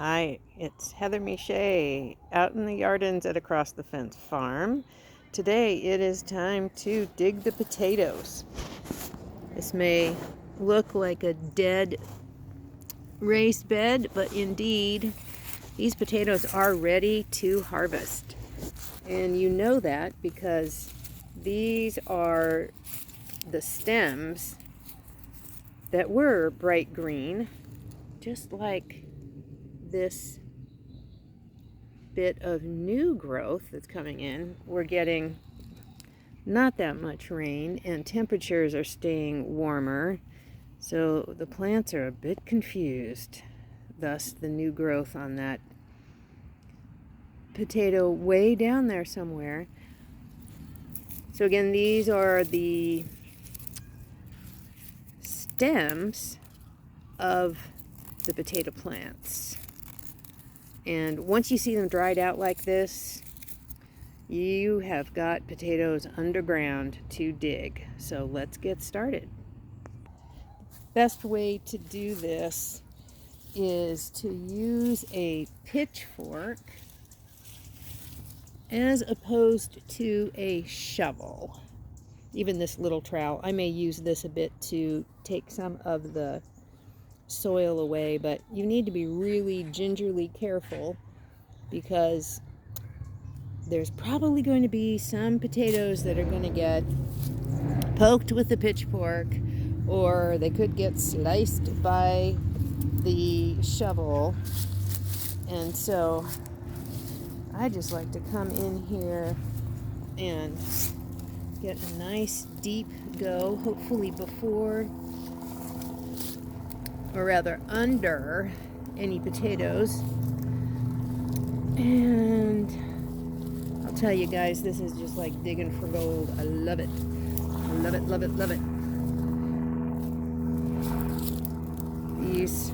Hi, it's Heather Miche out in the Yardens at Across the Fence Farm. Today it is time to dig the potatoes. This may look like a dead raised bed, but indeed these potatoes are ready to harvest. And you know that because these are the stems that were bright green, just like this bit of new growth that's coming in. We're getting not that much rain and temperatures are staying warmer, so the plants are a bit confused. Thus the new growth on that potato way down there somewhere. So again, these are the stems of the potato plants. And once you see them dried out like this, you have got potatoes underground to dig. So let's get started. Best way to do this is to use a pitchfork as opposed to a shovel. Even this little trowel, I may use this a bit to take some of the soil away, but you need to be really gingerly careful because there's probably going to be some potatoes that are going to get poked with the pitchfork, or they could get sliced by the shovel. And so I just like to come in here and get a nice deep go, hopefully before, or rather under, any potatoes. And I'll tell you guys, this is just like digging for gold. I love it. I love it, love it, love it. These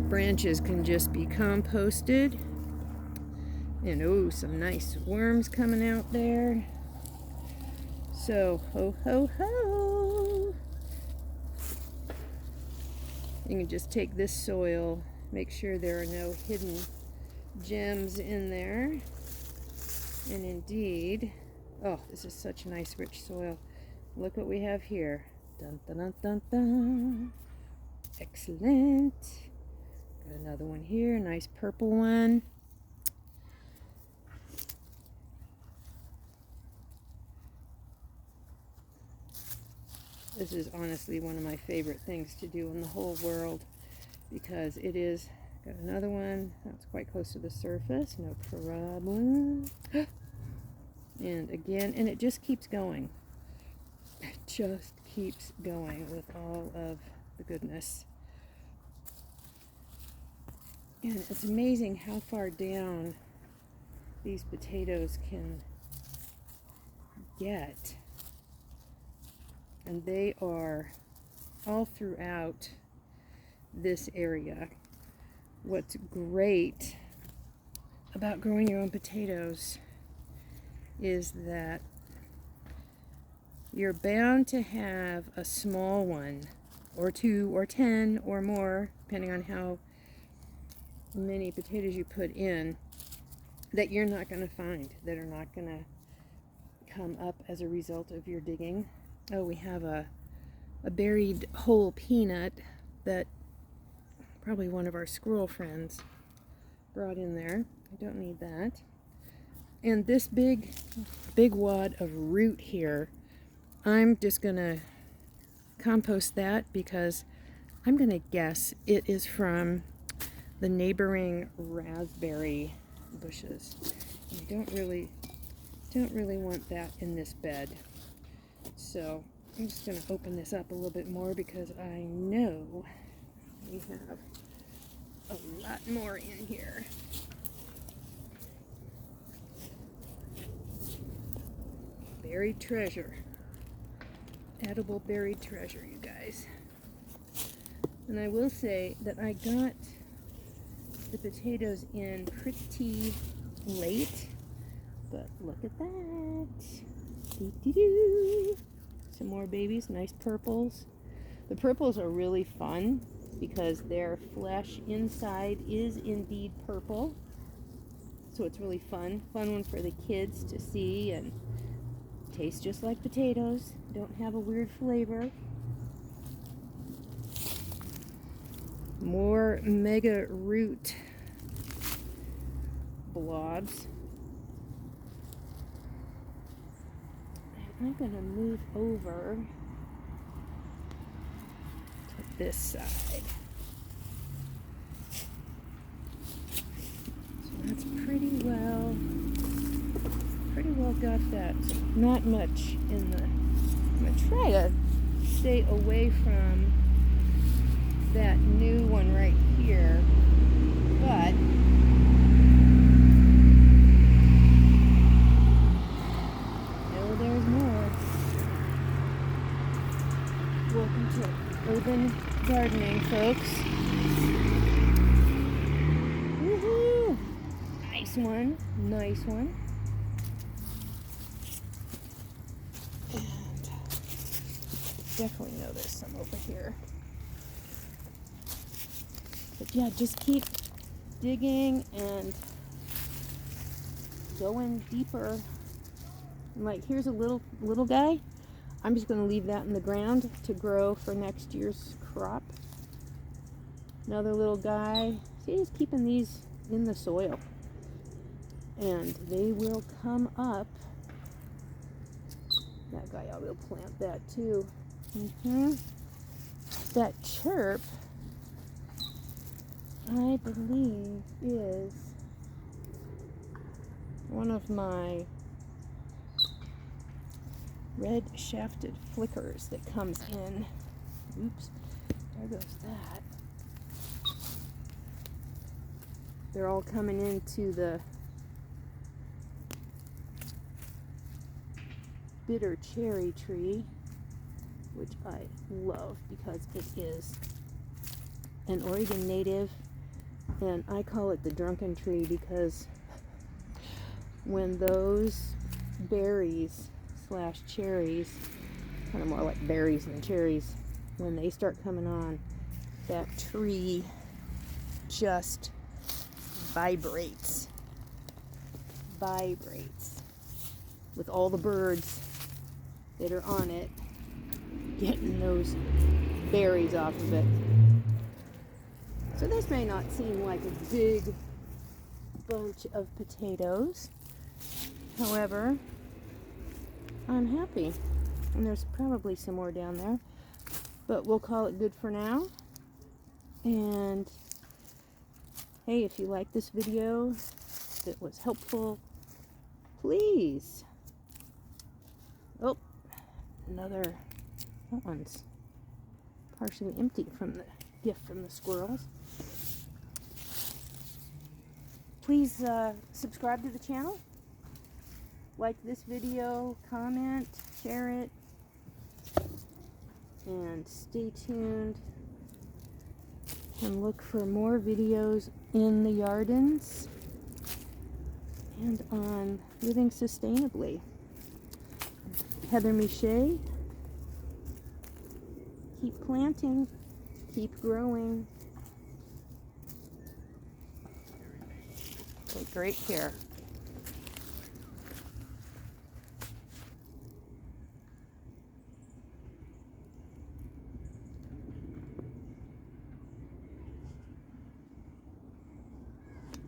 branches can just be composted. And oh, some nice worms coming out there. So, ho, ho, ho. You can just take this soil, make sure there are no hidden gems in there. And indeed, oh, this is such nice rich soil. Look what we have here. Dun, dun, dun, dun, dun. Excellent. Got another one here, nice purple one. This is honestly one of my favorite things to do in the whole world because it is, got another one, that's quite close to the surface, no problem. And again, and it just keeps going. It just keeps going with all of the goodness. And it's amazing how far down these potatoes can get. And they are all throughout this area. What's great about growing your own potatoes is that you're bound to have a small one, or 2 or 10 or more, depending on how many potatoes you put in, that you're not going to find, that are not going to come up as a result of your digging. Oh, we have a buried whole peanut that probably one of our squirrel friends brought in there. I don't need that. And this big wad of root here, I'm just going to compost that because I'm going to guess it is from the neighboring raspberry bushes. And I don't really want that in this bed. So I'm just going to open this up a little bit more because I know we have a lot more in here. Buried treasure. Edible buried treasure, you guys. And I will say that I got the potatoes in pretty late, but look at that. Doo-doo-doo. Some more babies, nice purples. The purples are really fun because their flesh inside is indeed purple. So it's really fun one for the kids to see, and taste just like potatoes, don't have a weird flavor. More mega root blobs. And I'm going to move over to this side. So that's pretty well got that. Not much in the... I'm going to try to stay away from that new one right here, but oh, there's more. Welcome to urban gardening, folks. Woohoo! Nice one, nice one. And definitely know there's some over here. But yeah, just keep digging and going deeper. Like, here's a little guy. I'm just going to leave that in the ground to grow for next year's crop. Another little guy. See, he's keeping these in the soil. And they will come up. That guy, I will plant that too. That chirp, I believe, is one of my red shafted flickers that comes in. Oops, there goes that. They're all coming into the bitter cherry tree, which I love because it is an Oregon native, and I call it the drunken tree because when those berries slash cherries, kind of more like berries than cherries, when they start coming on, that tree just vibrates with all the birds that are on it getting those berries off of it. So this may not seem like a big bunch of potatoes, however, I'm happy. And there's probably some more down there, but we'll call it good for now. And hey, if you like this video, if it was helpful, please. Oh, that one's partially empty from the gift from the squirrels. Please subscribe to the channel, like this video, comment, share it, and stay tuned and look for more videos in the Yardens and on living sustainably. Heather Miche, keep planting, keep growing. Take great care.